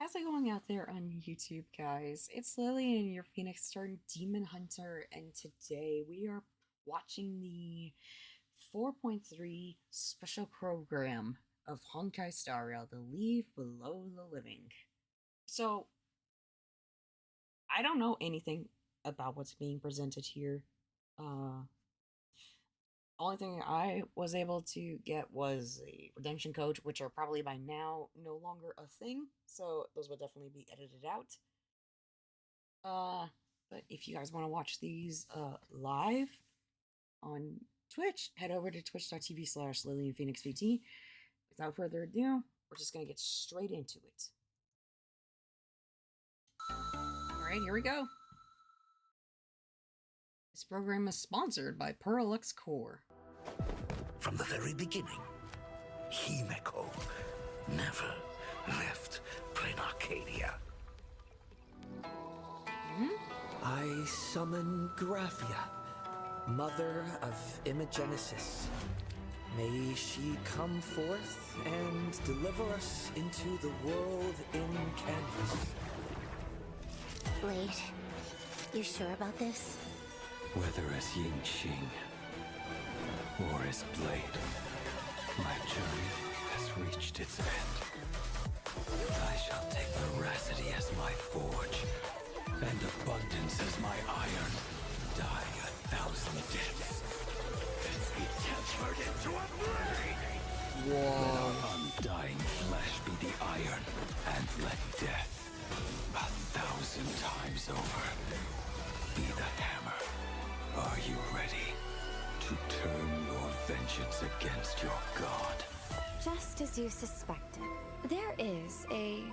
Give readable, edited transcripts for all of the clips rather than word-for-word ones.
How's it going out there on YouTube, guys? It's Lillian, your Phoenix Star Demon Hunter, and today we are watching the 4.3 special program of Honkai Star Rail, The Leave Below the Living. So, I don't know anything about what's being presented here. Only thing I was able to get was a redemption code, which are probably by now no longer a thing, so those will definitely be edited out. But if you guys want to watch these live on Twitch, head over to twitch.tv/LillianPhoenixVT. Without further ado, we're just gonna get straight into it. Alright, here we go. This program is sponsored by Perlux Core. From the very beginning, Himeko never left Planarcadia. I summon Graphia, mother of Imagenesis. May she come forth and deliver us into the world in canvas. Blade, you sure about this? Whether as Yingqing or as Blade, my journey has reached its end. I shall take veracity as my forge, and abundance as my iron, dying 1,000 deaths. Be tempered into a blade! Let our undying flesh be the iron, and let death, 1,000 times over, be the hammer. Are you ready to turn your vengeance against your god? Just as you suspected, there is a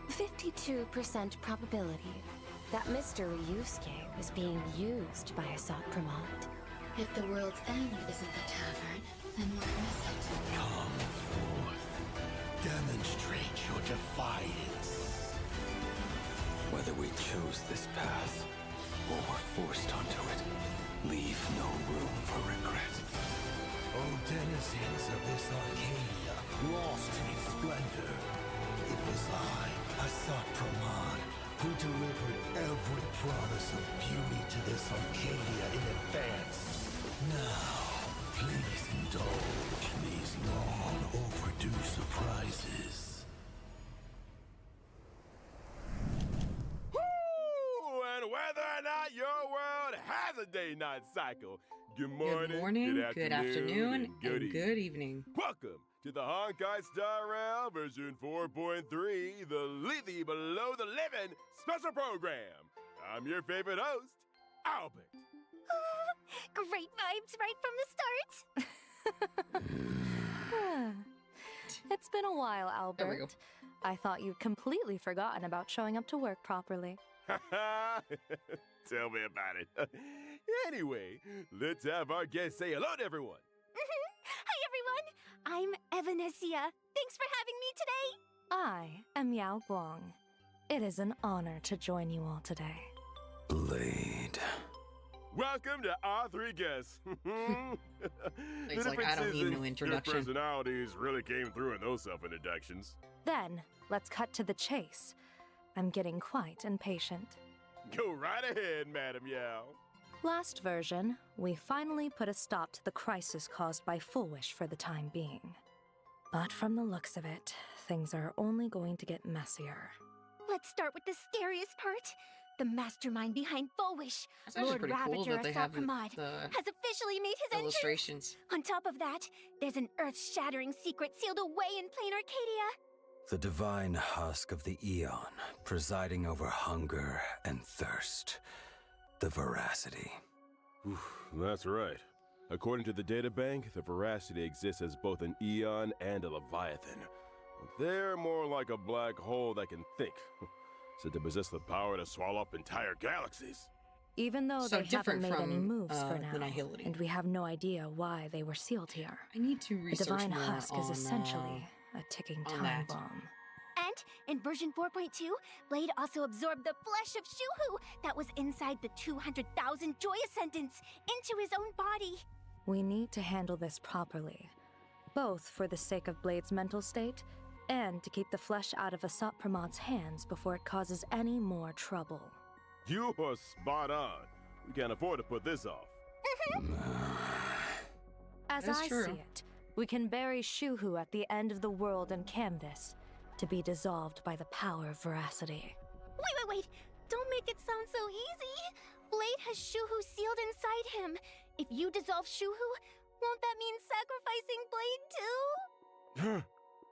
52% probability that Mr. Ryusuke was being used by Asat Pramod. If the world's end isn't the tavern, then what is it? Come forth. Demonstrate your defiance. Whether we chose this path or were forced onto it, leave no room for regret. O denizens of this Arcadia, lost in its splendor, it was I, Asat Pramod, who delivered every promise of beauty to this Arcadia in advance. Now, please indulge in these long overdue surprises. Woo! And whether or not your world has a day-night cycle, good morning, Good morning, good afternoon, and good evening. Welcome to the Honkai Star Rail version 4.3, the Leave Below the Living special program. I'm your favorite host, Albert. Great vibes right from the start! It's been a while, There we go. Albert. I thought you'd completely forgotten about showing up to work properly. Tell me about it. Anyway, let's have our guest say hello to everyone. Hi everyone, I'm Evanesia. Thanks for having me today. I am Yao Guang. It is an honor to join you all today. Blade. Welcome to our three guests. It's like, I don't need no introduction. Your personalities really came through in those self-introductions. Then, let's cut to the chase. I'm getting quite impatient. Go right ahead, Madam Yao. Last version, we finally put a stop to the crisis caused by Full Wish for the time being. But from the looks of it, things are only going to get messier. Let's start with the scariest part. The mastermind behind Full Wish, That's actually Lord pretty cool Ravagers that they Asat have Pramod, the has officially made his entrance. illustrations. On top of that, there's an earth-shattering secret sealed away in Planarcadia. The divine husk of the Eon, presiding over hunger and thirst. The veracity. That's right. According to the databank, the veracity exists as both an Eon and a Leviathan. They're more like a black hole that can think. Said to possess the power to swallow up entire galaxies. Even though So they haven't different made any from, moves for the now, Nihility. and we have no idea why they were sealed here. I need to The research divine more husk on, is essentially a ticking on time that. bomb. And in version 4.2, Blade also absorbed the flesh of Shuhu that was inside the 200,000 Joy Ascendants into his own body. We need to handle this properly, both for the sake of Blade's mental state and to keep the flesh out of Asat Pramad's hands before it causes any more trouble. You are spot on. We can't afford to put this off. As That's I true. see it, we can bury Shuhu at the end of the world and canvas, to be dissolved by the power of veracity. Wait. Don't make it sound so easy. Blade has Shuhu sealed inside him. If you dissolve Shuhu, won't that mean sacrificing Blade too?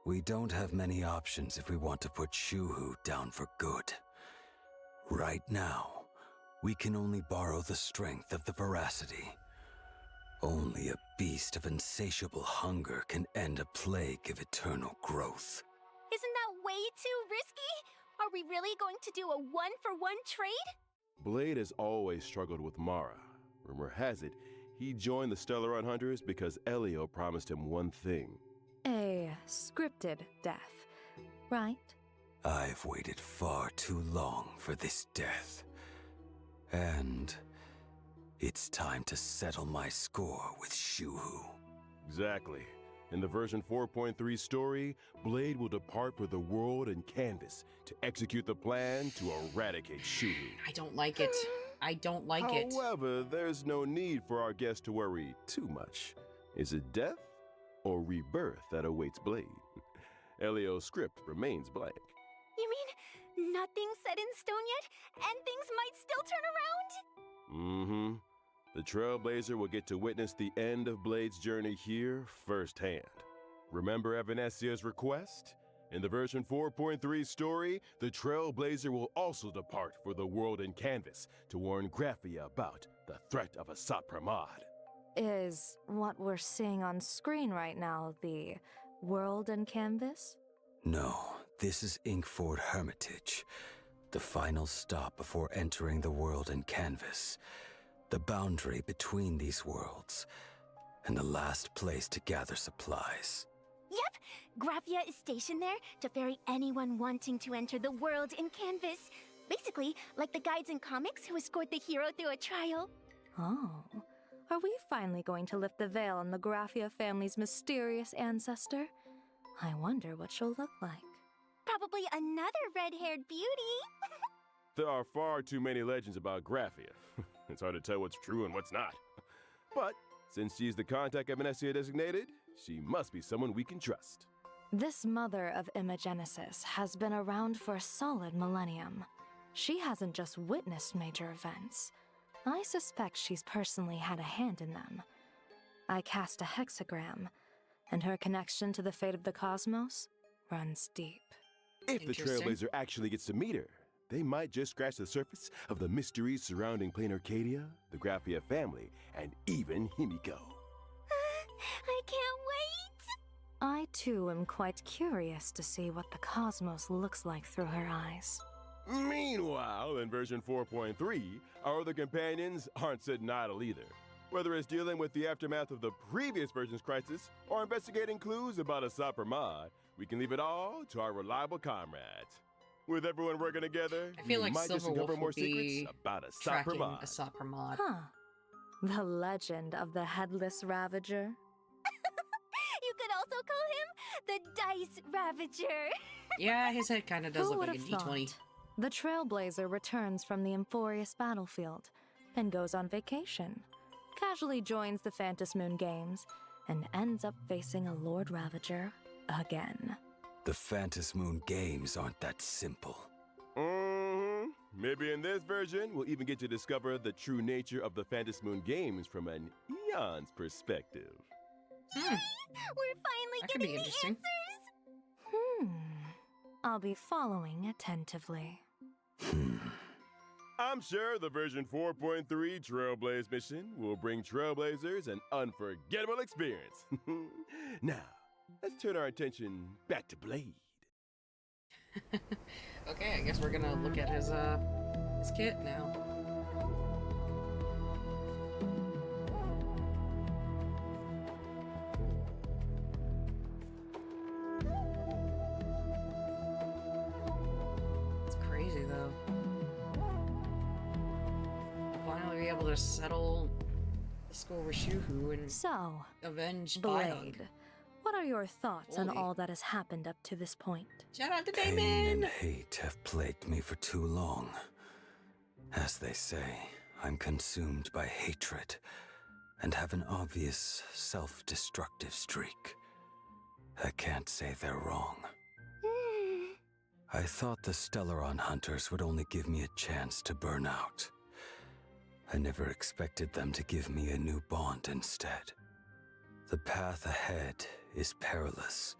We don't have many options if we want to put Shuhu down for good. Right now, we can only borrow the strength of the veracity. Only a beast of insatiable hunger can end a plague of eternal growth. Isn't that way too risky? Are we really going to do a one-for-one trade? Blade has always struggled with Mara. Rumor has it, he joined the Stellaron Hunters because Elio promised him one thing. A scripted death, right? I've waited far too long for this death. And it's time to settle my score with Shuhu. Exactly. In the version 4.3 story, Blade will depart for the world and canvas to execute the plan to eradicate Shuhu. I don't like it. I don't like it. However, there's no need for our guest to worry too much. Is it death or rebirth that awaits Blade? Elio's script remains blank. You mean nothing's set in stone yet, and things might still turn around? Mm-hmm. The Trailblazer will get to witness the end of Blade's journey here firsthand. Remember Evanesia's request? In the version 4.3 story, the Trailblazer will also depart for the world and canvas to warn Graphia about the threat of Asat Pramad. Is what we're seeing on screen right now the world and canvas? No, this is Inkford Hermitage, the final stop before entering the world and canvas. The boundary between these worlds, and the last place to gather supplies. Yep, Graphia is stationed there to ferry anyone wanting to enter the world in canvas. Basically, like the guides in comics who escort the hero through a trial. Oh. Are we finally going to lift the veil on the Graphia family's mysterious ancestor? I wonder what she'll look like. Probably another red-haired beauty. There are far too many legends about Graphia. It's hard to tell what's true and what's not. But since she's the contact Evanesia designated, she must be someone we can trust. This mother of Imagenesis has been around for a solid millennium. She hasn't just witnessed major events. I suspect she's personally had a hand in them. I cast a hexagram, and her connection to the fate of the cosmos runs deep. If the Interesting. Trailblazer actually gets to meet her, they might just scratch the surface of the mysteries surrounding Planarcadia, the Graphia family, and even Himiko. I can't wait! I too am quite curious to see what the cosmos looks like through her eyes. Meanwhile, in version 4.3, our other companions aren't sitting idle either. Whether it's dealing with the aftermath of the previous version's crisis or investigating clues about Asat Pramad, we can leave it all to our reliable comrades. With everyone working together, I feel we like might just Silverwolf uncover will more be secrets about Asat tracking Pramad. Asat Pramad. Huh. The legend of the Headless Ravager. You could also call him the Dice Ravager. Yeah, his head kind of does Who look would like a have D20. thought? The Trailblazer returns from the Emphorius battlefield and goes on vacation, casually joins the Phantom Moon Games, and ends up facing a Lord Ravager again. The Phantom Moon Games aren't that simple. Mm-hmm. Maybe in this version, we'll even get to discover the true nature of the Phantom Moon Games from an Eon's perspective. We're finally That could be getting the interesting. answers. I'll be following attentively. I'm sure the version 4.3 Trailblaze mission will bring Trailblazers an unforgettable experience. Now, let's turn our attention back to Blade. Okay, I guess we're gonna look at his kit now. It's crazy though. Finally be able to settle the score with Shuhu and So, avenge Blade, Bihug. what are your thoughts on Holy. all that has happened up to this point? Shout out to Pain Damon! and hate have plagued me for too long. As they say, I'm consumed by hatred and have an obvious self-destructive streak. I can't say they're wrong. I thought the Stellaron hunters would only give me a chance to burn out. I never expected them to give me a new bond instead. The path ahead is perilous,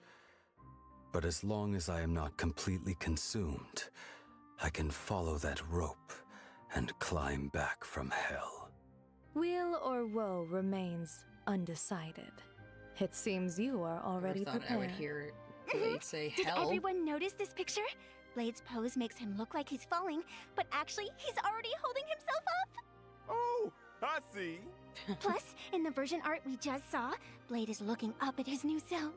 but as long as I am not completely consumed, I can follow that rope and climb back from hell. Weal or woe remains undecided. It seems you are already I thought I would prepared. hear Blade say Did hell. everyone notice this picture? Blade's pose makes him look like he's falling, but actually he's already holding himself up. Oh, I see. Plus, in the version art we just saw, Blade is looking up at his new self.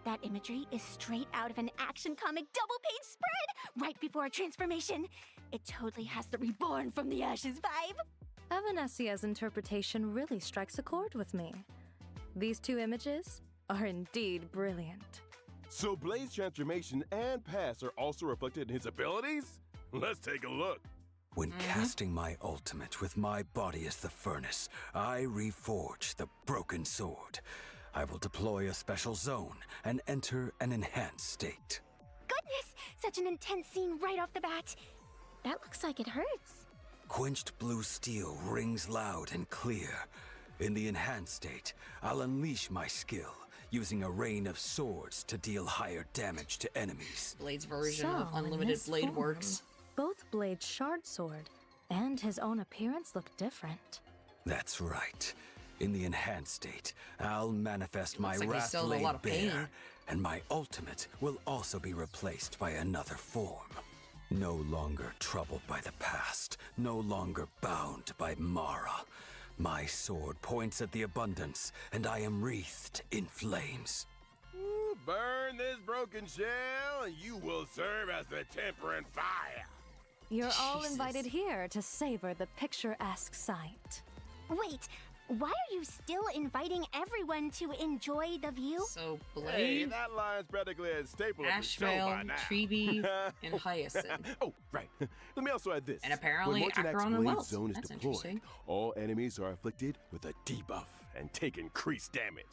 That imagery is straight out of an action comic double-page spread right before a transformation. It totally has the reborn from the ashes vibe. Evanesia's interpretation really strikes a chord with me. These two images are indeed brilliant. So Blade's transformation and past are also reflected in his abilities? Let's take a look. When casting my ultimate with my body as the furnace, I reforge the broken sword. I will deploy a special zone and enter an enhanced state. Goodness, such an intense scene right off the bat. That looks like it hurts. Quenched blue steel rings loud and clear. In the enhanced state, I'll unleash my skill, using a rain of swords to deal higher damage to enemies. Blade's version So, of in Unlimited this Blade form, works. Both Blade's shard sword and his own appearance look different. That's right. In the enhanced state, I'll manifest my looks like he's still in a Wrath-Laid lot of pain. Bear, and my ultimate will also be replaced by another form. No longer troubled by the past, no longer bound by Mara. My sword points at the abundance, and I am wreathed in flames. Ooh, burn this broken shell, and you will serve as the temperate fire. You're all Jesus. invited here to savor the picturesque sight. Wait, why are you still inviting everyone to enjoy the view? So Hey, Blade, that line's practically a staple of the show by Ashvale, now. Treeby, and Hyacinth. Oh, right. Let me also add this. And apparently when Mortenax Acheron and Blade Wells. zone is That's deployed, interesting. all enemies are afflicted with a debuff and take increased damage.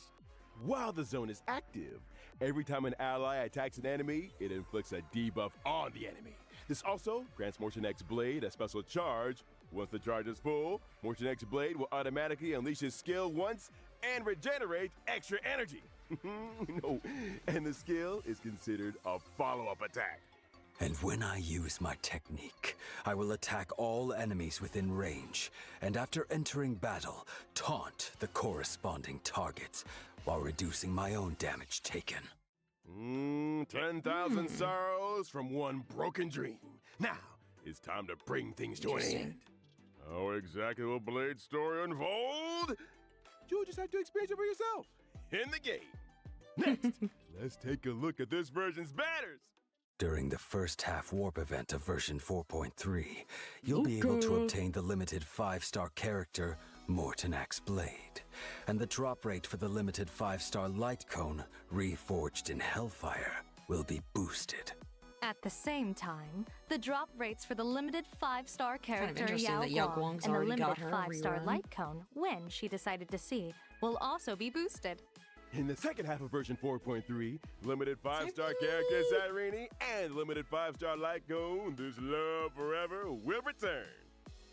While the zone is active, every time an ally attacks an enemy, it inflicts a debuff on the enemy. This also grants Mortenax Blade a special charge. Once the charge is full, Mortenax Blade will automatically unleash his skill once and regenerate extra energy. No, and the skill is considered a follow-up attack. And when I use my technique, I will attack all enemies within range, and after entering battle, taunt the corresponding targets, while reducing my own damage taken. 10,000 sorrows from one broken dream. Now, it's time to bring things to an Interesting. end. How exactly will Blade's story unfold? You'll just have to experience it for yourself in the game. Next, let's take a look at this version's banners. During the first half warp event of version 4.3, you'll be able to obtain the limited 5-star character Mortenax Blade, and the drop rate for the limited 5-star light cone reforged in Hellfire will be boosted. At the same time, the drop rates for the limited 5-star character interesting that Yao Yao Guang's Guang and the already got limited her 5-star rerun. light cone, when she decided to see, will also be boosted. In the second half of version 4.3, limited 5-star character Irene and limited 5-star light cone This Love Forever will return.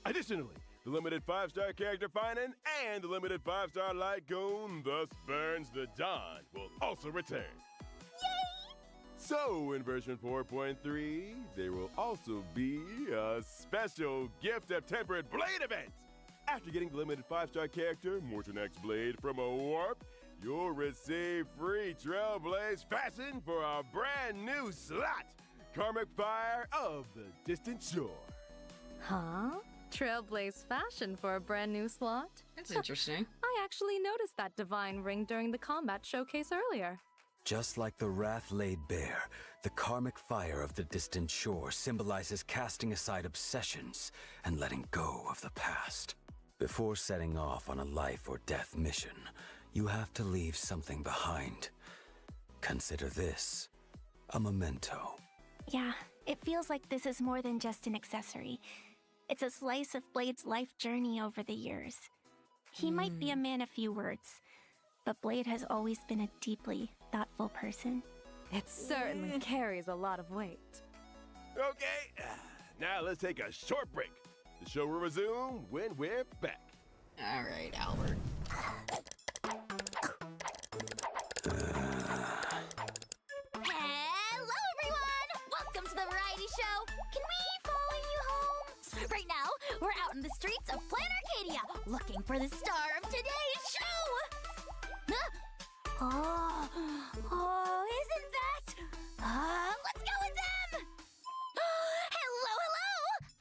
Additionally, the limited 5-star character Finan and the limited 5-star light cone Thus Burns the Dawn will also return. Yay! So, in version 4.3, there will also be a special Gift of Temperate Blade event. After getting the limited 5-star character Mortenax Blade from a warp, you'll receive free Trailblaze fashion for a brand new slot, Karmic Fire of the Distant Shore. Huh? Trailblaze fashion for a brand new slot? That's interesting. I actually noticed that divine ring during the combat showcase earlier. Just like the Wrath-Laid Bear, the Karmic Fire of the Distant Shore symbolizes casting aside obsessions and letting go of the past. Before setting off on a life or death mission, you have to leave something behind. Consider this a memento. Yeah, it feels like this is more than just an accessory. It's a slice of Blade's life journey over the years. He might be a man of few words, but Blade has always been a deeply thoughtful person. It certainly carries a lot of weight. Okay, now let's take a short break. The show will resume when we're back. All right, Albert. Hello, everyone! Welcome to the variety show. Can we follow you home? Right now, we're out in the streets of Planarcadia, looking for the star of today's show. Huh? Oh, isn't that? Let's go with them. Hello.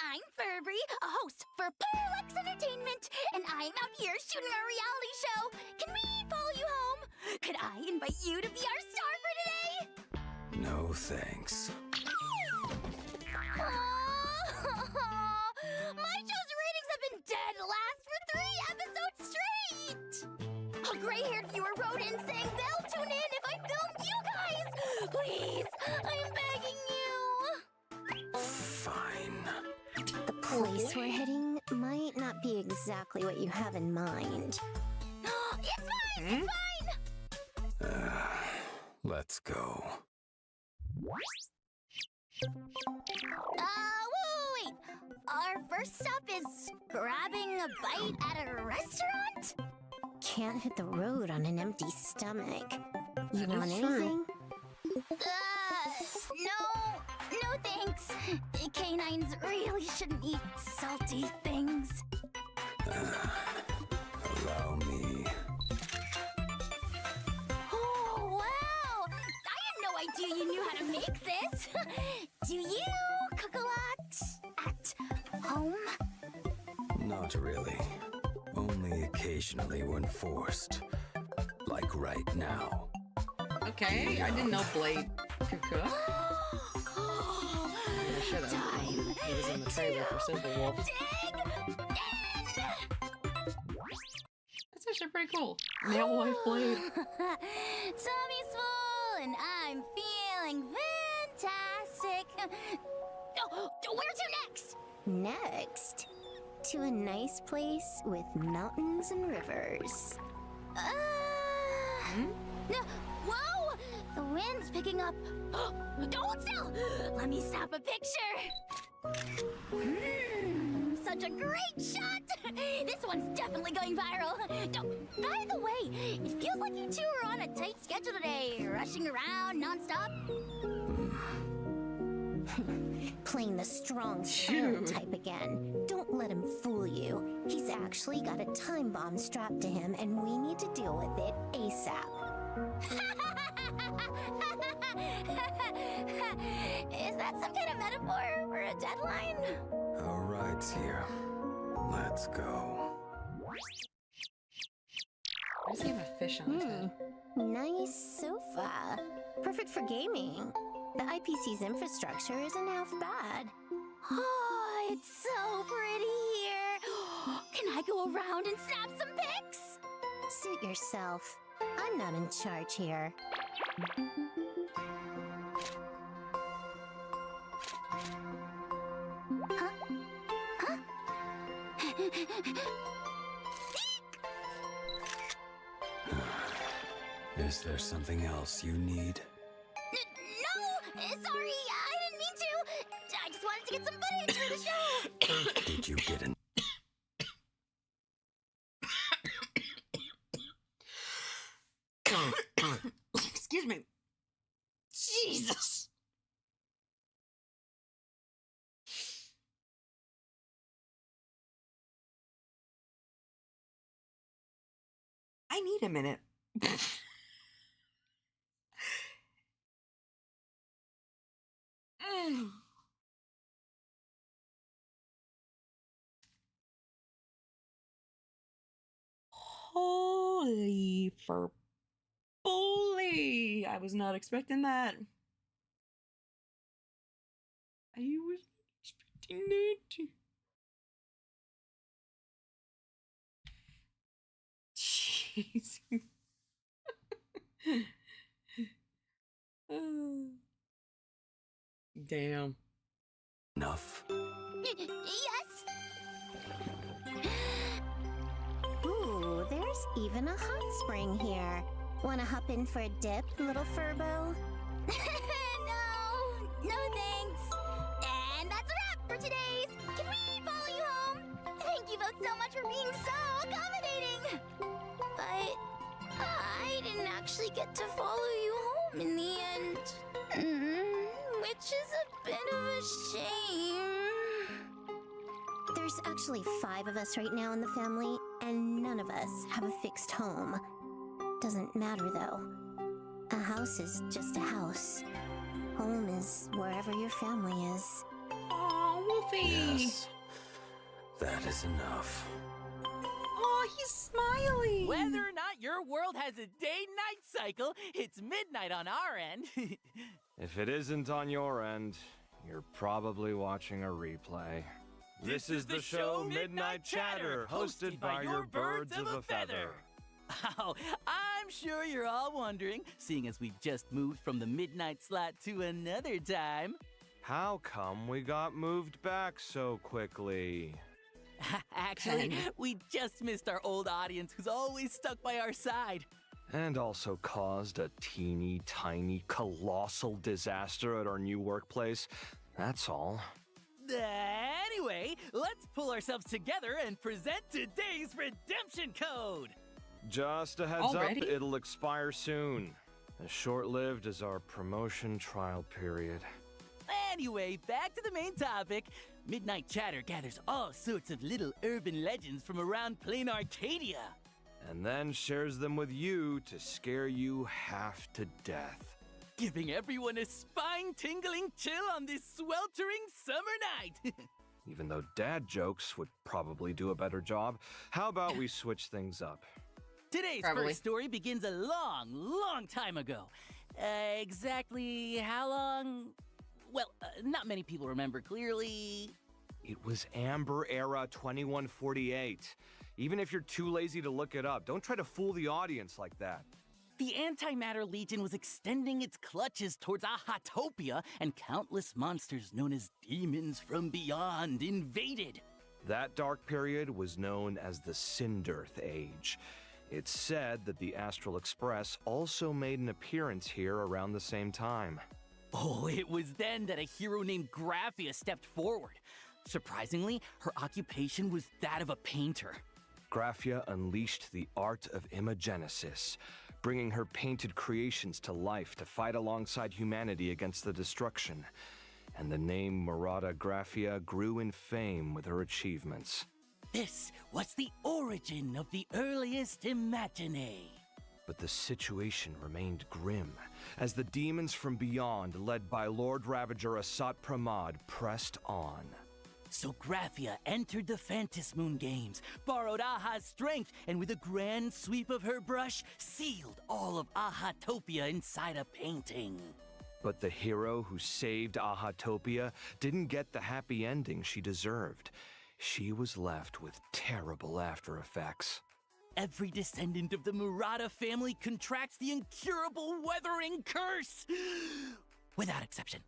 I'm Furby, a host for Parallax Entertainment, and I'm out here shooting our reality show. Can we follow you home? Could I invite you to be our star for today? No thanks. My show's ratings have been dead last for 3 episodes straight! A gray-haired viewer wrote in saying they'll tune in if I film you guys! Please, I'm begging you! Fine. The place we're heading might not be exactly what you have in mind. It's fine! Let's go. Wait! Our first stop is grabbing a bite at a restaurant? Can't hit the road on an empty stomach. You That want is true. anything? No thanks. Canines really shouldn't eat salty things. Allow me. Oh, wow! I had no idea you knew how to make this. Do you cook a lot at home? Not really. Only occasionally when forced. Like right now. Okay, I didn't know Blade could cook. I should have. Time He was in the trailer for Simple Wolf. Dig in! That's actually pretty cool. Male wife Blade. Tummy's full and I'm feeling fantastic. Where to next? Next, to a nice place with mountains and rivers. Whoa! The wind's picking up. Hold still! Let me snap a picture. Such a great shot! This one's definitely going viral. By the way, it feels like you two are on a tight schedule today, rushing around nonstop. Playing the strong style Dude. type again. Don't let him fool you. He's actually got a time bomb strapped to him, and we need to deal with it ASAP. Is that some kind of metaphor for a deadline? All right's here. Let's go. Why does he have a fish on his head? Nice sofa. Perfect for gaming. The IPC's infrastructure isn't half bad. Oh, it's so pretty here. Can I go around and snap some pics? Suit yourself. I'm not in charge here. Is there something else you need? No! Sorry, I didn't mean to. I just wanted to get some footage for the show. Did you get an... Excuse me. Jesus. I need a minute. Holy for bully! I was not expecting that. I was not expecting that. Jeez. Damn. Enough. Yes? Ooh, there's even a hot spring here. Wanna hop in for a dip, little Furbo? No thanks. And that's a wrap for today's. Can we follow you home? Thank you both so much for being so accommodating. But I didn't actually get to follow you home in the end. Which is a bit of a shame. There's actually 5 of us right now in the family, and none of us have a fixed home. Doesn't matter though. A house is just a house. Home is wherever your family is. Aw, Wolfie. Yes. That is enough. Aw, he's smiling. Whether or not your world has a day-night cycle, it's midnight on our end. If it isn't on your end, you're probably watching a replay. This is the show Midnight Chatter, hosted by your birds of a feather. Oh, I'm sure you're all wondering, seeing as we've just moved from the midnight slot to another time. How come we got moved back so quickly? Actually, we just missed our old audience who's always stuck by our side. And also caused a teeny tiny colossal disaster at our new workplace. That's all. Anyway, let's pull ourselves together and present today's redemption code. Just a heads Already? up, it'll expire soon. As short-lived as our promotion trial period. Anyway, back to the main topic. Midnight Chatter gathers all sorts of little urban legends from around Planarcadia. And then shares them with you to scare you half to death. Giving everyone a spine-tingling chill on this sweltering summer night. Even though dad jokes would probably do a better job, how about we switch things up? Today's Probably. first story begins a long, long time ago. Exactly how long? Well, not many people remember clearly. It was Amber Era 2148. Even if you're too lazy to look it up, don't try to fool the audience like that. The Antimatter Legion was extending its clutches towards Ahatopia, and countless monsters known as demons from beyond invaded. That dark period was known as the Cinderth Age. It's said that the Astral Express also made an appearance here around the same time. Oh, it was then that a hero named Graphia stepped forward. Surprisingly, her occupation was that of a painter. Graphia unleashed the art of imagenesis, bringing her painted creations to life to fight alongside humanity against the destruction. And the name Murata Graphia grew in fame with her achievements. This was the origin of the earliest Imagine. But the situation remained grim, as the demons from beyond, led by Lord Ravager Asat Pramad, pressed on. So Graphia entered the Phantasmoon Games, borrowed Aha's strength, and with a grand sweep of her brush, sealed all of Ahatopia inside a painting. But the hero who saved Ahatopia didn't get the happy ending she deserved. She was left with terrible after effects. Every descendant of the Murata family contracts the incurable Weathering Curse, without exception.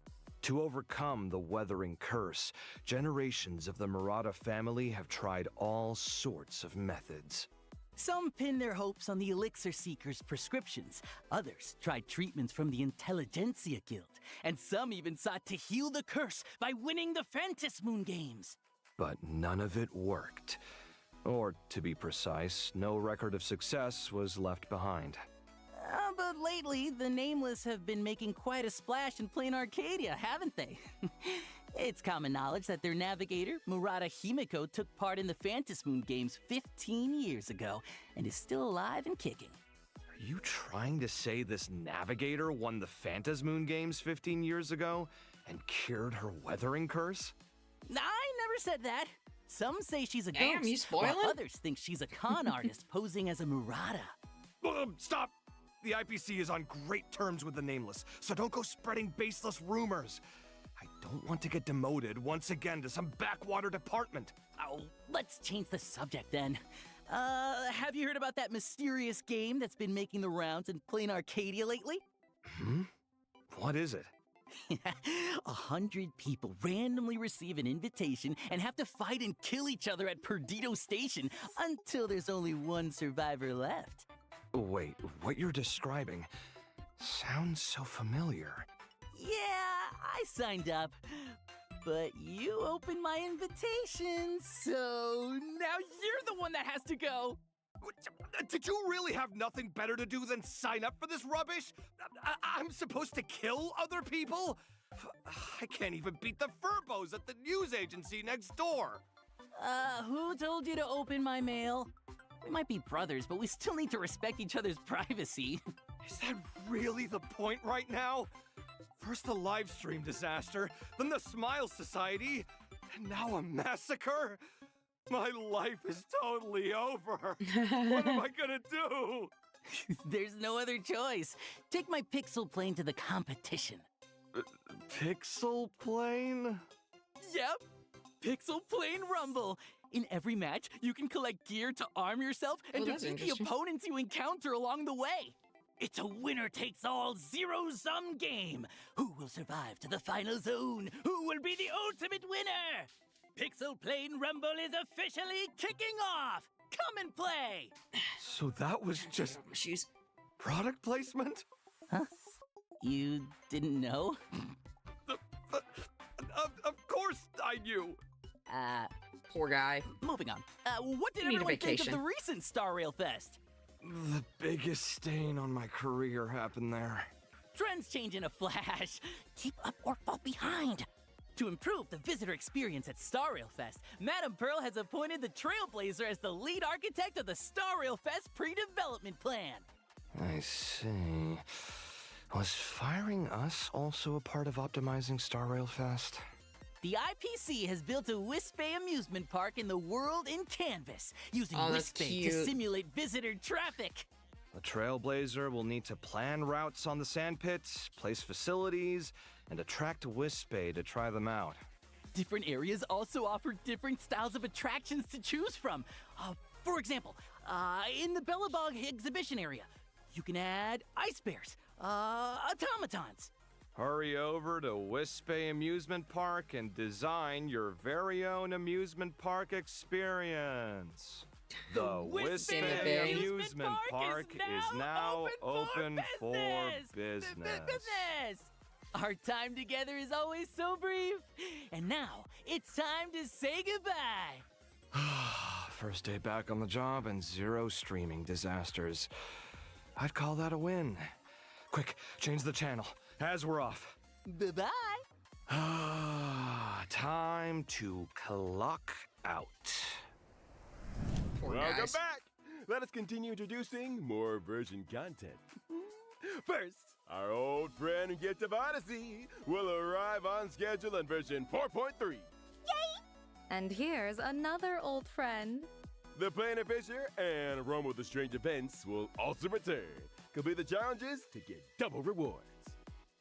To overcome the Weathering Curse, generations of the Murata family have tried all sorts of methods. Some pin their hopes on the Elixir Seeker's prescriptions. Others tried treatments from the Intelligentsia Guild. And some even sought to heal the curse by winning the Phantasmoon Games. But none of it worked. Or, to be precise, no record of success was left behind. But lately, the Nameless have been making quite a splash in Planarcadia, haven't they? It's common knowledge that their navigator, Murata Himiko, took part in the Phantasmoon Games 15 years ago and is still alive and kicking. Are you trying to say this navigator won the Phantasmoon Games 15 years ago and cured her Weathering Curse? I never said that. Some say she's a Damn, ghost, you spoiling? while others think she's a con artist posing as a Murata. Stop! The IPC is on great terms with the Nameless, so don't go spreading baseless rumors. I don't want to get demoted once again to some backwater department. Oh, let's change the subject then. Have you heard about that mysterious game that's been making the rounds in Planarcadia lately? Hmm? What is it? 100 people randomly receive an invitation and have to fight and kill each other at Perdido Station until there's only one survivor left. Wait, what you're describing sounds so familiar. Yeah, I signed up. But you opened my invitation, so now you're the one that has to go. Did you really have nothing better to do than sign up for this rubbish? I'm supposed to kill other people? I can't even beat the Furbos at the news agency next door. Who told you to open my mail? We might be brothers, but we still need to respect each other's privacy. Is that really the point right now? First the live stream disaster, then the Smile Society, and now a massacre? My life is totally over. What am I gonna do? There's no other choice. Take my pixel plane to the competition. Pixel plane? Yep, Pixel Plane Rumble. In every match, you can collect gear to arm yourself and defeat the opponents you encounter along the way. It's a winner-takes-all zero-sum game. Who will survive to the final zone? Who will be the ultimate winner? Pixel Plane Rumble is officially kicking off. Come and play. So that was just shoes. Product placement? Huh? You didn't know? Of course I knew. Poor guy. Moving on. What did You need a everyone think of vacation. the recent Star Rail Fest? The biggest stain on my career happened there. Trends change in a flash. Keep up or fall behind. To improve the visitor experience at Star Rail Fest, Madame Pearl has appointed the Trailblazer as the lead architect of the Star Rail Fest pre-development plan. I see. Was firing us also a part of optimizing Star Rail Fest? The IPC has built a Wispay amusement park in the world in Canvas, using that's Wispay cute. to simulate visitor traffic. The Trailblazer will need to plan routes on the sandpits, place facilities, and attract Wispay to try them out. Different areas also offer different styles of attractions to choose from. For example, in the Bellabog exhibition area, you can add ice bears, automatons. Hurry over to Wispay Amusement Park and design your very own amusement park experience. The Wispay Amusement Park is now open for business. Our time together is always so brief. And now, it's time to say goodbye. First day back on the job and 0 streaming disasters. I'd call that a win. Quick, change the channel, as we're off. Bye-bye. Time to clock out. Poor Welcome guys. back! Let us continue introducing more version content. First, our old friend and gift of Odyssey will arrive on schedule in version 4.3. And here's another old friend. The Planet Fisher and Rome with the Strange Events will also return. Complete the challenges to get double rewards.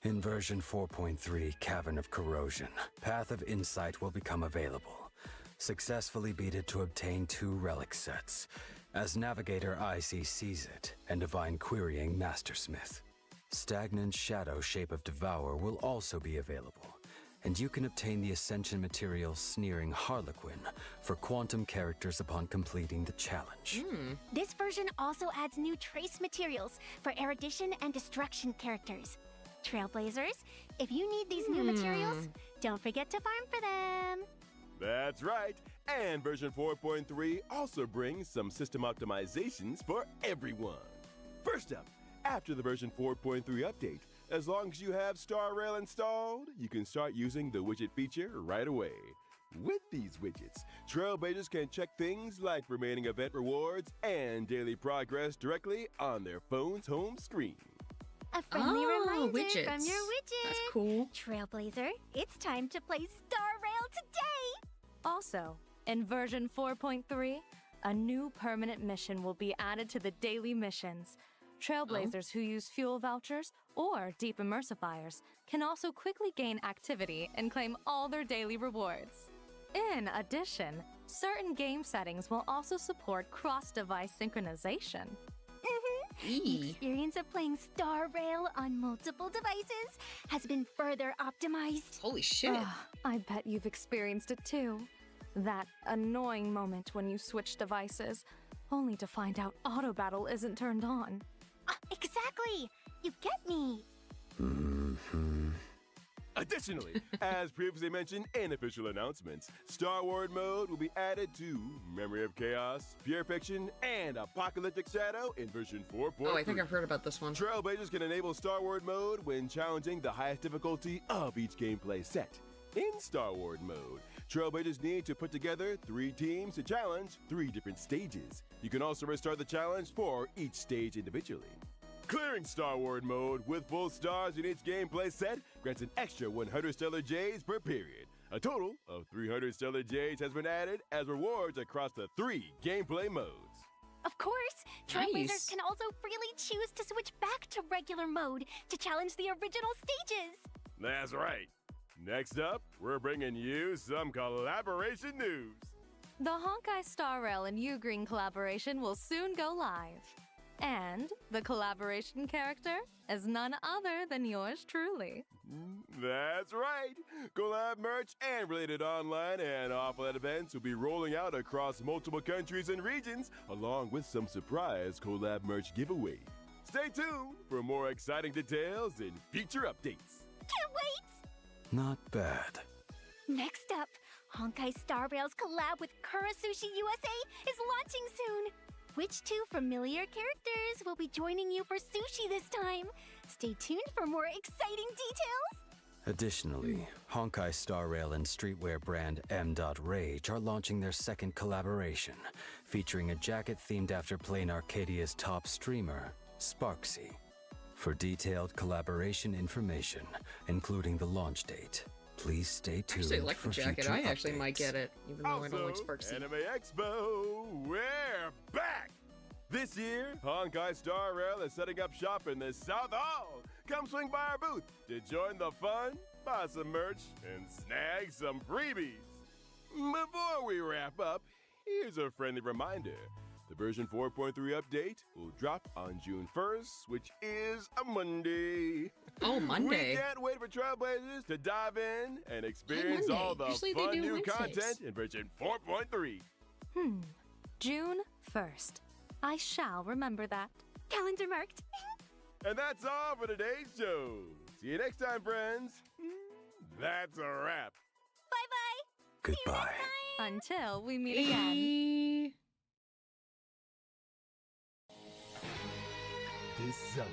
In version 4.3, Cavern of Corrosion, Path of Insight will become available. Successfully beat it to obtain 2 relic sets. As Navigator IC sees it, and Divine Querying Mastersmith. Stagnant Shadow Shape of Devour will also be available. And you can obtain the Ascension material Sneering Harlequin for quantum characters upon completing the challenge. This version also adds new trace materials for erudition and destruction characters. Trailblazers, if you need these new materials, don't forget to farm for them. That's right. And version 4.3 also brings some system optimizations for everyone. First up, after the version 4.3 update, as long as you have Star Rail installed, you can start using the widget feature right away. With these widgets, Trailblazers can check things like remaining event rewards and daily progress directly on their phone's home screen. A friendly reminder widgets. from your widget. That's cool. Trailblazer, it's time to play Star Rail today! Also, in version 4.3, a new permanent mission will be added to the daily missions. Trailblazers who use fuel vouchers or deep immersifiers can also quickly gain activity and claim all their daily rewards. In addition, certain game settings will also support cross-device synchronization. The experience of playing Star Rail on multiple devices has been further optimized. Holy shit. I bet you've experienced it too. That annoying moment when you switch devices, only to find out auto battle isn't turned on. Exactly! You get me! Additionally, as previously mentioned in official announcements, Star Wars mode will be added to Memory of Chaos, Pure Fiction, and Apocalyptic Shadow in version 4.3. Oh, I think I've heard about this one. Trailblazers can enable Star Wars mode when challenging the highest difficulty of each gameplay set. In Star Wars mode, Trailblazers need to put together 3 teams to challenge 3 different stages. You can also restart the challenge for each stage individually. Clearing Star Wars mode with full stars in each gameplay set grants an extra 100 Stellar Jades per period. A total of 300 Stellar Jades has been added as rewards across the 3 gameplay modes. Of course, Trailblazers can also freely choose to switch back to regular mode to challenge the original stages. That's right. Next up, we're bringing you some collaboration news. The Honkai Star Rail and Ugreen collaboration will soon go live. And the collaboration character is none other than yours truly. That's right. Collab merch and related online and offline events will be rolling out across multiple countries and regions, along with some surprise collab merch giveaway. Stay tuned for more exciting details and future updates. Can't wait! Not bad. Next up, Honkai Star Rail's collab with Kurasushi USA is launching soon. Which 2 familiar characters will be joining you for sushi this time? Stay tuned for more exciting details! Additionally, Honkai Star Rail and streetwear brand M.Rage are launching their second collaboration, featuring a jacket themed after Planarcadia's top streamer, Sparksy. For detailed collaboration information, including the launch date, please stay tuned I actually like the for jacket. future I actually updates. might get it, even though I don't like Sparksy. Anime Expo, we're back! This year, Honkai Star Rail is setting up shop in the South Hall. Come swing by our booth to join the fun, buy some merch, and snag some freebies. Before we wrap up, here's a friendly reminder. The version 4.3 update will drop on June 1st, which is a Monday. Oh, Monday. We can't wait for Trailblazers to dive in and experience Monday. all the Usually they fun do new Wednesdays. content in version 4.3. June 1st. I shall remember that. Calendar marked. And that's all for today's show. See you next time, friends. That's a wrap. Bye-bye! Goodbye. Until we meet again. This summer,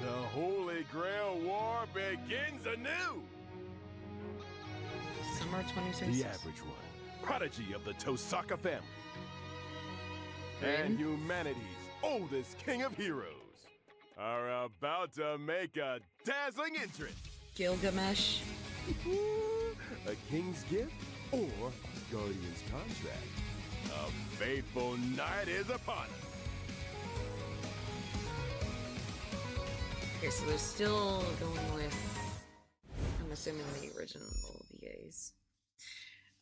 the Holy Grail War begins anew. Summer 2026. The average one, prodigy of the Tosaka family, Okay. and humanity's oldest king of heroes, are about to make a dazzling entrance. Gilgamesh. A king's gift or a guardian's contract. A fateful night is upon us. Okay, so they're still going with, I'm assuming, the original VAs.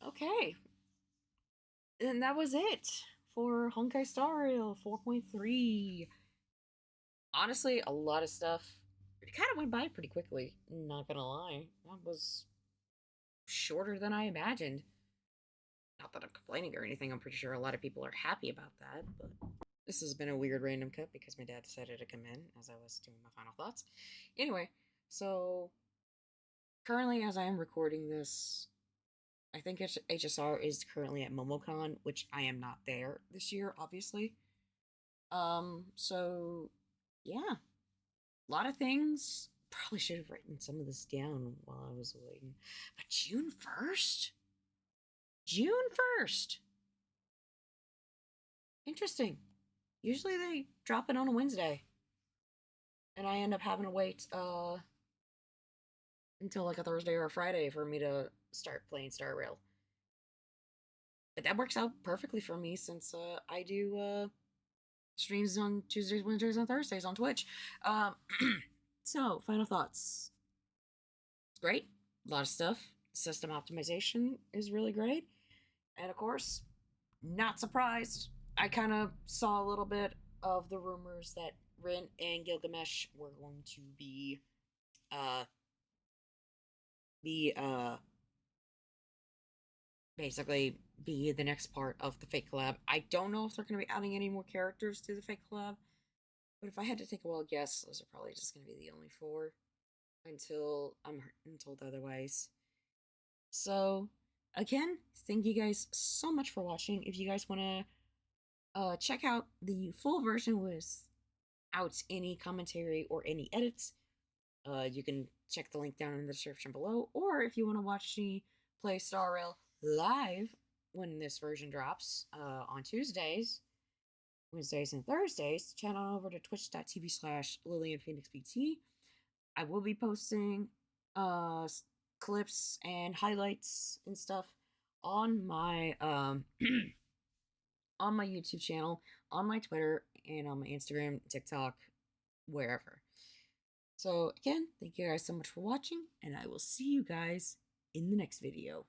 Okay. And that was it for Honkai Star Rail 4.3. Honestly, a lot of stuff. It kind of went by pretty quickly, not gonna lie. That was shorter than I imagined. Not that I'm complaining or anything, I'm pretty sure a lot of people are happy about that, but this has been a weird random cut because my dad decided to come in as I was doing my final thoughts. Anyway, so currently as I am recording this, I think HSR is currently at MomoCon, which I am not there this year, obviously. So yeah, a lot of things. Probably should have written some of this down while I was waiting. But June 1st? June 1st! Interesting. Usually they drop it on a Wednesday. And I end up having to wait until like a Thursday or a Friday for me to start playing Star Rail. But that works out perfectly for me since I do streams on Tuesdays, Wednesdays, and Thursdays on Twitch. So, final thoughts. It's great. A lot of stuff. System optimization is really great. And of course, not surprised. I kind of saw a little bit of the rumors that Rin and Gilgamesh were going to uh be basically be the next part of the Fate collab. I don't know if they're going to be adding any more characters to the Fate collab, but if I had to take a wild guess, those are probably just going to be the only four until I'm told otherwise. So, again, thank you guys so much for watching. If you guys want to check out the full version without any commentary or any edits, you can check the link down in the description below. Or if you want to watch me play Star Rail live when this version drops on Tuesdays, Wednesdays, and Thursdays, channel on over to twitch.tv/LillianPhoenixBT. I will be posting clips and highlights and stuff on my on my YouTube channel, on my Twitter, and on my Instagram, TikTok, wherever. So again, thank you guys so much for watching, and I will see you guys in the next video.